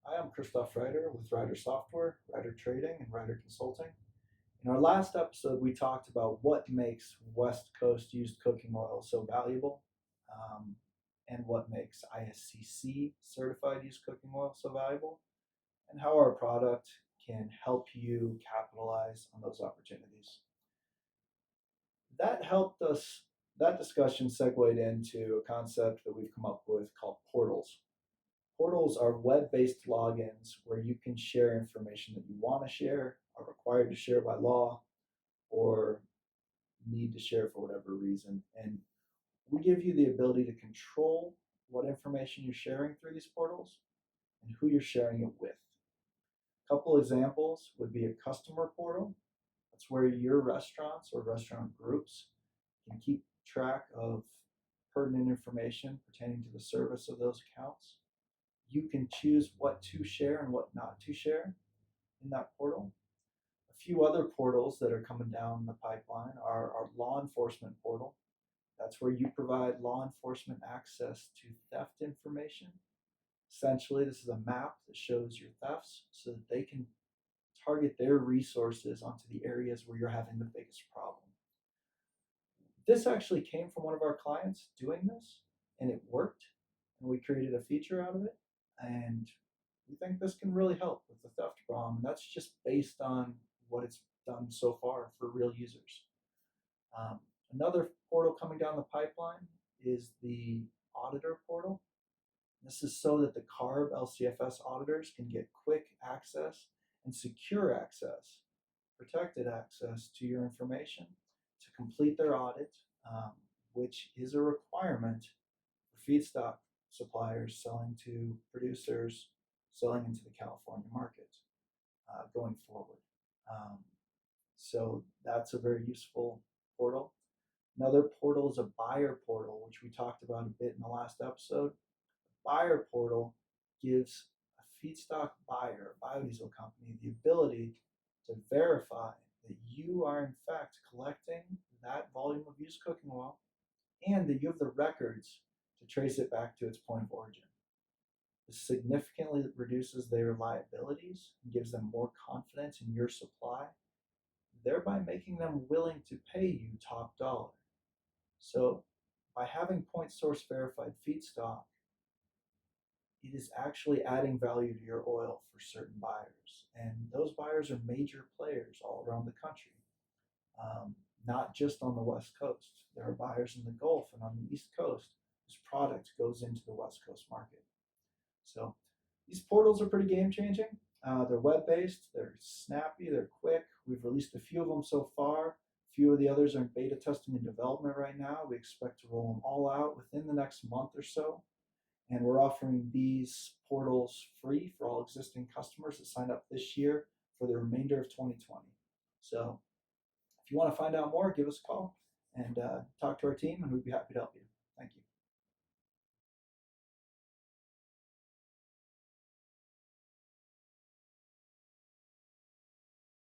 Hi, I'm Christoph Reiter with Reiter Software, Reiter Trading, and Reiter Consulting. In our last episode, we talked about what makes West Coast used cooking oil so valuable, um, and what makes ISCC certified used cooking oil so valuable, and how our product can help you capitalize on those opportunities. That helped us, that discussion segued into a concept that we've come up with called portals. Portals are web-based logins where you can share information that you want to share, are required to share by law, or need to share for whatever reason. And we give you the ability to control what information you're sharing through these portals and who you're sharing it with. A couple examples would be a customer portal. That's where your restaurants or restaurant groups can keep track of pertinent information pertaining to the service of those accounts. You can choose what to share and what not to share in that portal. A few other portals that are coming down the pipeline are our law enforcement portal. That's where you provide law enforcement access to theft information. Essentially, this is a map that shows your thefts so that they can target their resources onto the areas where you're having the biggest problem. This actually came from one of our clients doing this, and it worked, and we created a feature out of it. And we think this can really help with the theft problem. That's just based on what it's done so far for real users. Um, Another portal coming down the pipeline is the auditor portal. This is so that the CARB LCFS auditors can get quick access and secure access, protected access to your information to complete their audit, which is a requirement for feedstock suppliers selling to producers selling into the California market going forward. Um, so that's a very useful portal. Another portal is a buyer portal, which we talked about a bit in the last episode. The buyer portal gives a feedstock buyer, a biodiesel company, the ability to verify that you are in fact collecting that volume of used cooking oil and that you have the records to trace it back to its point of origin. This significantly reduces their liabilities and gives them more confidence in your supply, thereby making them willing to pay you top dollar. So, by having point source verified feedstock, it is actually adding value to your oil for certain buyers. And those buyers are major players all around the country, not just on the West Coast. There are buyers in the Gulf and on the East Coast whose product goes into the West Coast market. So these portals are pretty game changing. They're web based, they're snappy, they're quick. We've released a few of them so far. A few of the others are in beta testing and development right now. We expect to roll them all out within the next month or so. And we're offering these portals free for all existing customers that sign up this year for the remainder of 2020. So if you want to find out more, give us a call and talk to our team, and we'd be happy to help you.